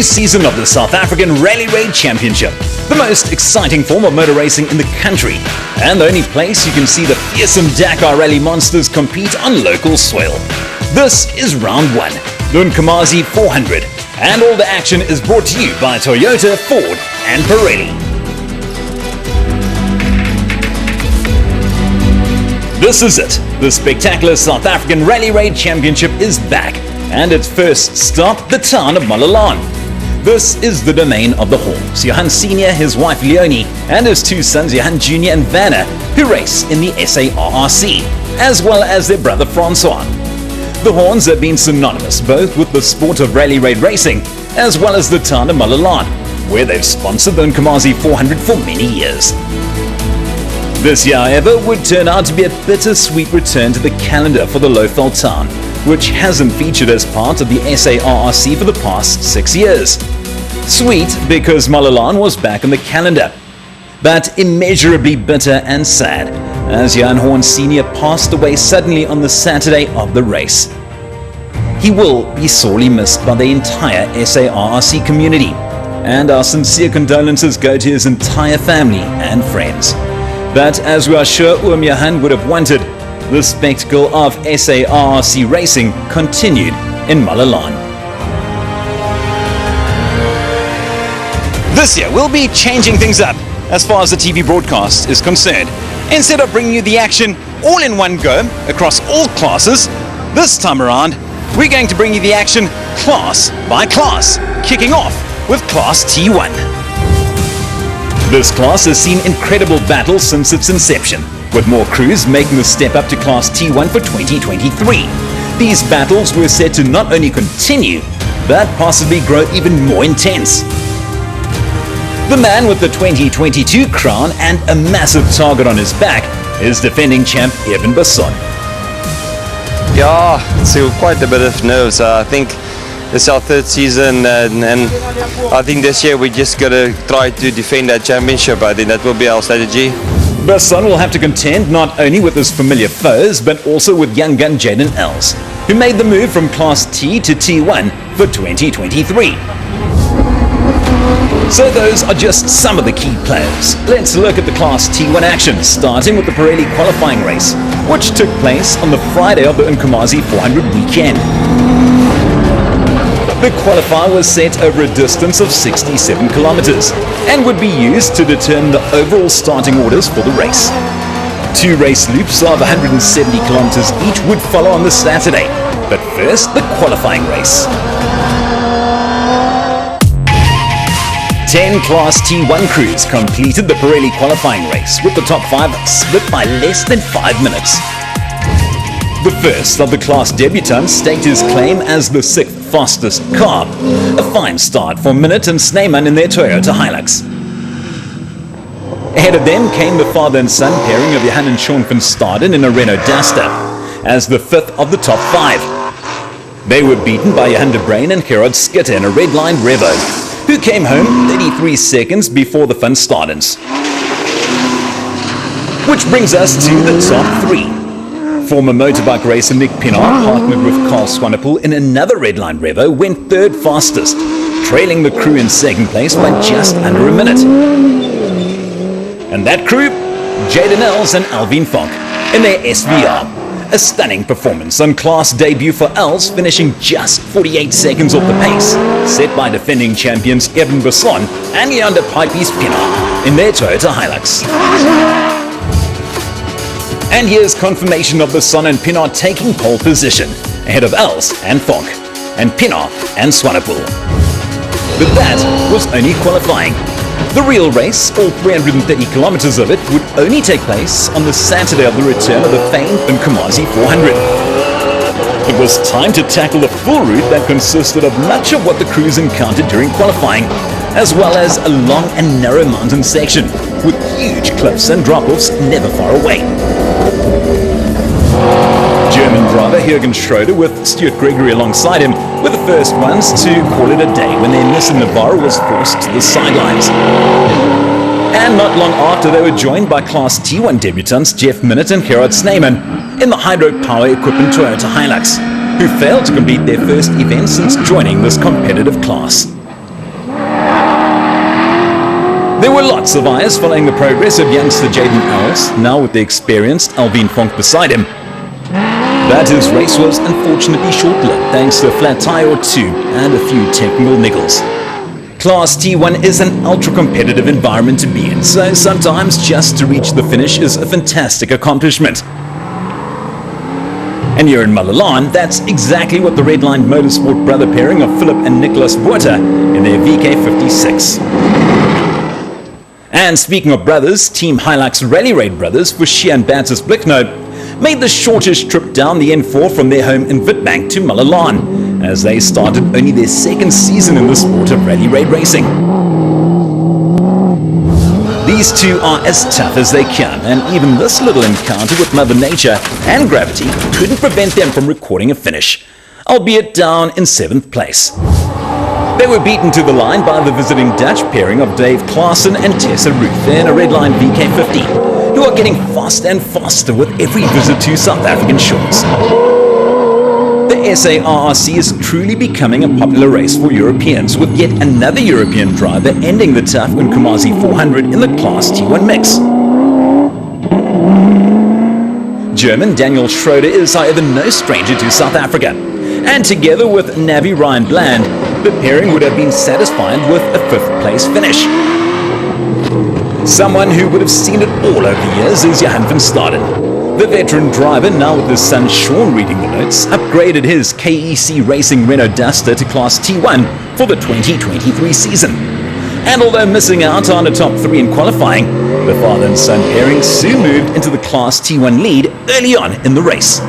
Season of the South African Rally Raid Championship, the most exciting form of motor racing in the country, and the only place you can see the fearsome Dakar Rally monsters compete on local soil. This is round 1, the Nkomazi 400, and all the action is brought to you by Toyota, Ford and Pirelli. This is it, the spectacular South African Rally Raid Championship is back, and its first stop, the town of Malalan. This is the domain of the Horns, Johan Sr., his wife Leonie, and his 2 sons Johan Jr. and Vanna, who race in the SARRC, as well as their brother Francois. The Horns have been synonymous both with the sport of rally raid racing, as well as the town of Malalan, where they've sponsored the Nkomazi 400 for many years. This year, however, would turn out to be a bittersweet return to the calendar for the Lowveld town, which hasn't featured as part of the SARRC for the past 6 years. Sweet because Malalan was back on the calendar, but immeasurably bitter and sad as Jan Horn Sr. passed away suddenly on the Saturday of the race. He will be sorely missed by the entire SARRC community, and our sincere condolences go to his entire family and friends. But as we are sure Johan would have wanted, the spectacle of SARRC racing continued in Malalan. This year we'll be changing things up as far as the TV broadcast is concerned. Instead of bringing you the action all in one go across all classes, this time around we're going to bring you the action class by class, kicking off with Class T1. This class has seen incredible battles since its inception, with more crews making the step up to Class T1 for 2023. These battles were set to not only continue, but possibly grow even more intense. The man with the 2022 crown and a massive target on his back is defending champ Evan Basson. Yeah, it's quite a bit of nerves. I think it's our 3rd season, and I think this year we just got to try to defend that championship. I think that will be our strategy. Basson will have to contend not only with his familiar foes, but also with young gun Jaden Els, who made the move from Class T to T1 for 2023. So those are just some of the key players. Let's look at the Class T1 action, starting with the Pirelli qualifying race, which took place on the Friday of the Nkomazi 400 weekend. The qualifier was set over a distance of 67 kilometers and would be used to determine the overall starting orders for the race. 2 race loops of 170 kilometers each would follow on the Saturday, but first the qualifying race. 10 Class T1 crews completed the Pirelli qualifying race, with the top 5 split by less than 5 minutes. The first of the class debutants staked his claim as the 6th fastest car, a fine start for Minute and Snyman in their Toyota Hilux. Ahead of them came the father and son pairing of Johan and Sean van Staden in a Renault Duster, as the 5th of the top 5. They were beaten by Johan de Bruin and Gerard Skitter in a red-lined Revo, who came home 33 seconds before the Van Stadens. Which brings us to the top 3. Former motorbike racer Nick Pienaar partnered with Carl Swanepoel in another red-line Revo, went 3rd fastest, trailing the crew in 2nd place by just under a minute. And that crew, Jaden Els and Alvin Fonk in their SVR. A stunning performance on class debut for Els, finishing just 48 seconds off the pace, set by defending champions Evan Basson and Leander Pipies Pienaar in their Toyota Hilux. And here's confirmation of Basson and Pienaar taking pole position, ahead of Els and Fonk, and Pienaar and Swanepoel. But that was only qualifying. The real race, all 330 kilometers of it, would only take place on the Saturday of the return of the famed Nkomazi 400. It was time to tackle the full route that consisted of much of what the crews encountered during qualifying, as well as a long and narrow mountain section, with huge cliffs and drop-offs never far away. German driver Jürgen Schroeder with Stuart Gregory alongside him were the first ones to call it a day when their Nissan Navara was forced to the sidelines. And not long after, they were joined by Class T1 debutants Jeff Minute and Gerard Snyman in the hydro-power equipping Toyota Hilux, who failed to complete their first event since joining this competitive class. There were lots of eyes following the progress of youngster Jaden Els, now with the experienced Alvin Fonk beside him. But his race was unfortunately short-lived thanks to a flat tire or two and a few technical niggles. Class T1 is an ultra-competitive environment to be in, so sometimes just to reach the finish is a fantastic accomplishment. And here in Malalan, that's exactly what the Redline Motorsport brother pairing of Philip and Nicholas Botha in their VK56. And speaking of brothers, Team Hilux Rally Raid brothers for Shea and Bantus Blicknote made the shortest trip down the N4 from their home in Witbank to Malalan, as they started only their second season in the sport of rally raid racing. These two are as tough as they can, and even this little encounter with Mother Nature and gravity couldn't prevent them from recording a finish, albeit down in 7th place. They were beaten to the line by the visiting Dutch pairing of Dave Klaassen and Tessa Ruth in a Redline VK50, who are getting faster and faster with every visit to South African shores. The SARRC is truly becoming a popular race for Europeans, with yet another European driver ending the tough Nkomazi 400 in the Class T1 mix. German Daniel Schroeder is however no stranger to South Africa, and together with Navi Ryan Bland, the pairing would have been satisfied with a 5th place finish. Someone who would have seen it all over the years is Johan van Staden. The veteran driver, now with his son Sean reading the notes, upgraded his KEC Racing Renault Duster to Class T1 for the 2023 season. And although missing out on a top 3 in qualifying, the father and son pairing soon moved into the Class T1 lead early on in the race.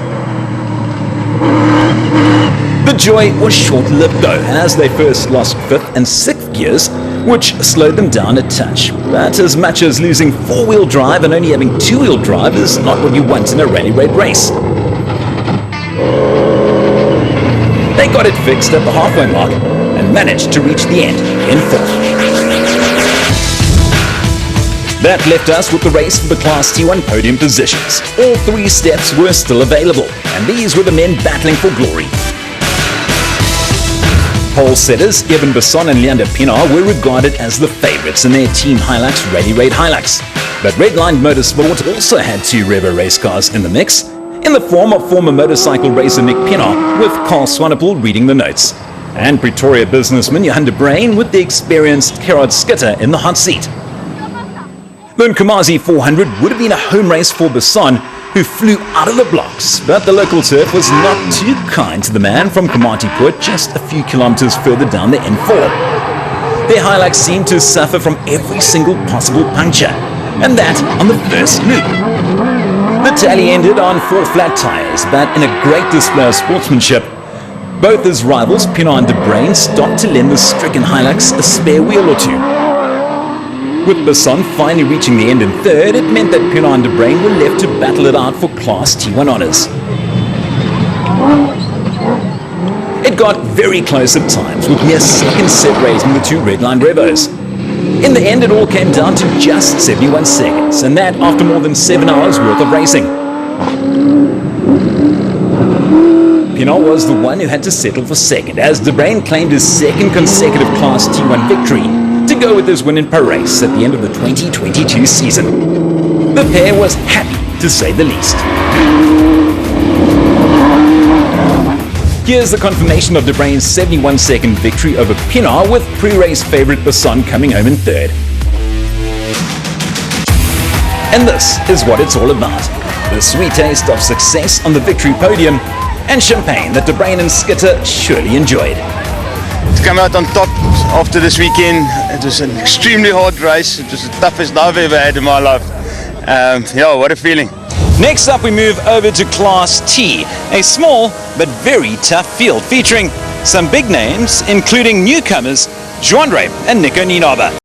The joy was short-lived though, as they first lost 5th and 6th gears, which slowed them down a touch. But as much as losing 4-wheel drive and only having 2-wheel drive is not what you want in a rally raid race. They got it fixed at the halfway mark and managed to reach the end in 4th. That left us with the race for the Class T1 podium positions. All 3 steps were still available, and these were the men battling for glory. Pole setters Evan Besson and Leander Pienaar were regarded as the favourites in their Team Hilux Rally Raid Hilux. But Redline Motorsport also had 2 Revo race cars in the mix, in the form of former motorcycle racer Nick Pienaar, with Carl Swanepoel reading the notes, and Pretoria businessman Johan de Bruin with the experienced Gerard Schutte in the hot seat. The Nkomazi 400 would have been a home race for Besson, who flew out of the blocks, but the local turf was not too kind to the man from Komatipoort, just a few kilometers further down the N4. Their Hilux seemed to suffer from every single possible puncture, and that on the first loop. The tally ended on 4 flat tires, but in a great display of sportsmanship, both his rivals, Pienaar and de Bruin, stopped to lend the stricken Hilux a spare wheel or two. With Besson finally reaching the end in 3rd, it meant that Pienaar and de Bruin were left to battle it out for Class T1 honours. It got very close at times, with mere seconds separating the 2 Redline Revos. In the end, it all came down to just 71 seconds, and that after more than 7 hours worth of racing. Pienaar was the one who had to settle for 2nd, as de Bruin claimed his 2nd consecutive Class T1 victory, to go with his win in Paris at the end of the 2022 season. The pair was happy, to say the least. Here's the confirmation of de Bruin's 71-second victory over Pienaar, with pre-race favourite Besson coming home in 3rd. And this is what it's all about. The sweet taste of success on the victory podium, and champagne that de Bruin and Schutte surely enjoyed. To come out on top after this weekend, it was an extremely hard race. It was the toughest I've ever had in my life. Yeah, what a feeling. Next up we move over to Class T, a small but very tough field featuring some big names including newcomers Joandre and Nico Nienaber.